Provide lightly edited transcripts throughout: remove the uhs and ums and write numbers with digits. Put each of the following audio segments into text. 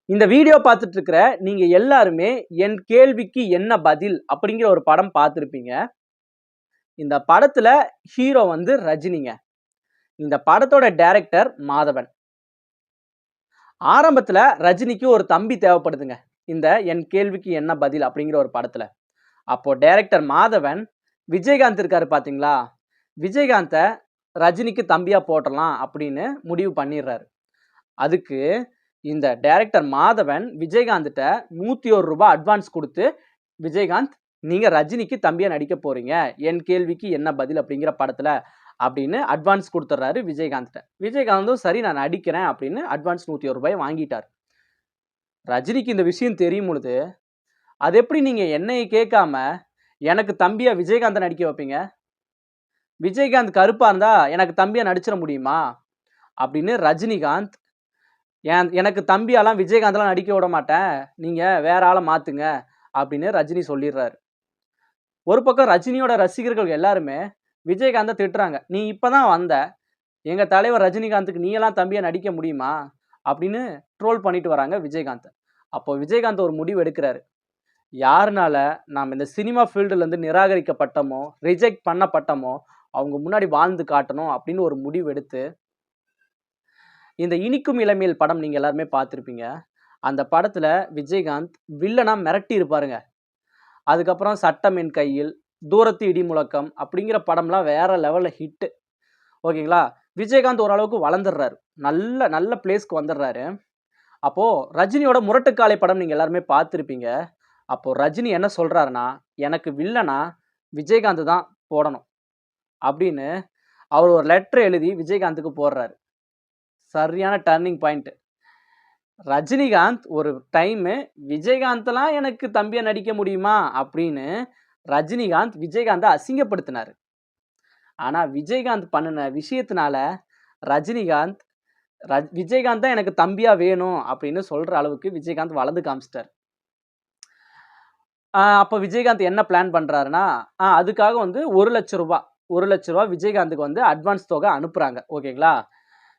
இந்த வீடியோ பார்த்துட்டு இருக்கிற நீங்க எல்லாருமே என் கேள்விக்கு என்ன பதில் அப்படிங்கிற ஒரு படம் பார்த்துருப்பீங்க. இந்த படத்துல ஹீரோ வந்து ரஜினிங்க. இந்த படத்தோட டைரக்டர் மாதவன். ஆரம்பத்துல ரஜினிக்கு ஒரு தம்பி தேவைப்படுதுங்க. இந்த என் கேள்விக்கு என்ன பதில் அப்படிங்கிற ஒரு படத்துல. அப்போ டைரக்டர் மாதவன் விஜயகாந்த் இருக்காரு பாத்தீங்களா? விஜயகாந்த ரஜினிக்கு தம்பியா போட்டலாம் அப்படின்னு முடிவு பண்ணிடுறாரு. அதுக்கு இந்த டைரக்டர் மாதவன் விஜயகாந்த்கிட்ட ரூ. 101 அட்வான்ஸ் கொடுத்து, விஜயகாந்த் நீங்க ரஜினிக்கு தம்பியா நடிக்க போறீங்க, என் கேள்விக்கு என்ன பதில் அப்படிங்கிற படத்துல அப்படின்னு அட்வான்ஸ் கொடுத்துட்றாரு விஜயகாந்த்கிட்ட. விஜயகாந்தும் சரி நான் நடிக்கிறேன் அப்படின்னு அட்வான்ஸ் ரூ. 101 வாங்கிட்டார். ரஜினிக்கு இந்த விஷயம் தெரியும் பொழுது, அது எப்படி நீங்க என்னைய கேட்காம எனக்கு தம்பியா விஜயகாந்தை நடிக்க வைப்பீங்க? விஜயகாந்த் கருப்பா இருந்தா எனக்கு தம்பியா நடிச்சிட முடியுமா? அப்படின்னு ரஜினிகாந்த் எனக்கு தம்பியாலாம் விஜயகாந்த்லாம் நடிக்க விட மாட்டேன், நீங்க வேற ஆளை மாத்துங்க அப்படின்னு ரஜினி சொல்லிடுறாரு. ஒரு பக்கம் ரஜினியோட ரசிகர்கள் எல்லாருமே விஜயகாந்தை திட்டுறாங்க. நீ இப்பதான் வந்த, எங்க தலைவர் ரஜினிகாந்துக்கு நீ எல்லாம் தம்பியா நடிக்க முடியுமா அப்படின்னு ட்ரோல் பண்ணிட்டு வராங்க விஜயகாந்த். அப்போ விஜயகாந்த் ஒரு முடிவு எடுக்கிறாரு. யாருனால நாம் இந்த சினிமா ஃபீல்டுல இருந்து நிராகரிக்கப்பட்டமோ, ரிஜெக்ட் பண்ணப்பட்டமோ அவங்க முன்னாடி வாழ்ந்து காட்டணும் அப்படின்னு ஒரு முடிவு எடுத்து, இந்த இனிக்கும் இளமையில் படம் நீங்க எல்லாருமே பார்த்துருப்பீங்க. அந்த படத்துல விஜயகாந்த் வில்லனா மிரட்டி இருப்பாருங்க. அதுக்கப்புறம் சட்டம் என் கையில், தூரத்து இடி முழக்கம் அப்படிங்கிற படம்லாம் வேற லெவல்ல ஹிட். ஓகேங்களா? விஜயகாந்த் ஓரளவுக்கு வளர்ந்துடுறாரு. நல்ல நல்ல பிளேஸ்க்கு வந்துடுறாரு. அப்போ ரஜினியோட முரட்டுக்காலை படம் நீங்க எல்லாருமே பார்த்துருப்பீங்க. அப்போ ரஜினி என்ன சொல்றாருன்னா, எனக்கு வில்லனா விஜயகாந்த் தான் போடணும் அப்படின்னு அவர் ஒரு லெட்டர் எழுதி விஜயகாந்துக்கு போடுறாரு. சரியான டர்னிங் பாயிண்ட். ரஜினிகாந்த் ஒரு டைமு விஜயகாந்த்லாம் எனக்கு தம்பியா நடிக்க முடியுமா அப்படின்னு ரஜினிகாந்த் விஜயகாந்தை அசிங்கப்படுத்தினாரு. ஆனா விஜயகாந்த் பண்ணின விஷயத்தினால ரஜினிகாந்த் விஜயகாந்த் தான் எனக்கு தம்பியா வேணும் அப்படின்னு சொல்ற அளவுக்கு விஜயகாந்த் வளர்ந்து காமிச்சிட்டார். அப்போ விஜயகாந்த் என்ன பிளான் பண்றாருன்னா, அதுக்காக வந்து ரூ. 1,00,000 விஜயகாந்துக்கு வந்து அட்வான்ஸ் தொகை அனுப்புறாங்க. ஓகேங்களா?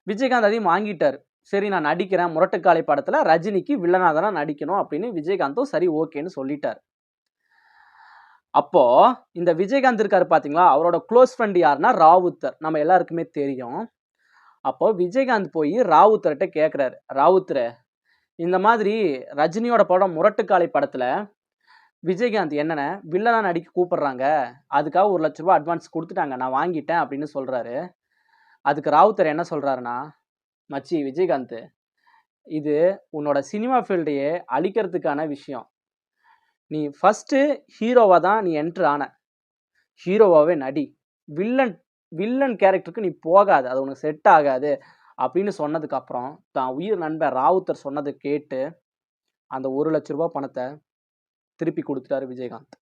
விஜயகாந்த் அதையும் வாங்கிட்டாரு. சரி நான் நடிக்கிறேன், முரட்டுக்காலை படத்துல ரஜினிக்கு வில்லனா தானே நடிக்கணும் அப்படின்னு விஜயகாந்தும் சரி ஓகேன்னு சொல்லிட்டாரு. அப்போ இந்த விஜயகாந்த் இருக்காரு பாத்தீங்களா, அவரோட க்ளோஸ் ஃப்ரெண்ட் யாருன்னா ராவுத்தர். நம்ம எல்லாருக்குமே தெரியும். அப்போ விஜயகாந்த் போய் ராவுத்தர்கிட்ட கேட்கிறாரு, ராவுத்தரே இந்த மாதிரி ரஜினியோட படம் முரட்டுக்காலை படத்துல விஜயகாந்த் என்னென்ன வில்லனா நடிக்க கூப்பிடுறாங்க, அதுக்காக ரூ. 1,00,000 அட்வான்ஸ் கொடுத்துட்டாங்க, நான் வாங்கிட்டேன் அப்படின்னு சொல்றாரு. அதுக்கு ராவுத்தர் என்ன சொல்றாருன்னா, மச்சி விஜயகாந்த், இது உன்னோட சினிமா ஃபீல்டையே அழிக்கிறதுக்கான விஷயம். நீ ஃபர்ஸ்ட்டு ஹீரோவா தான் நீ என்டர் ஆன. ஹீரோவாவே நடி. வில்லன் வில்லன் கேரக்டருக்கு நீ போகாத. அது உனக்கு செட் ஆகாது அப்படின்னு சொன்னதுக்கு அப்புறம், தான் உயிர் நண்பன் ராவுத்தர் சொன்னத கேட்டு, அந்த ரூ. 1,00,000 பணத்த திருப்பி குடுத்துட்டாரு விஜயகாந்த்.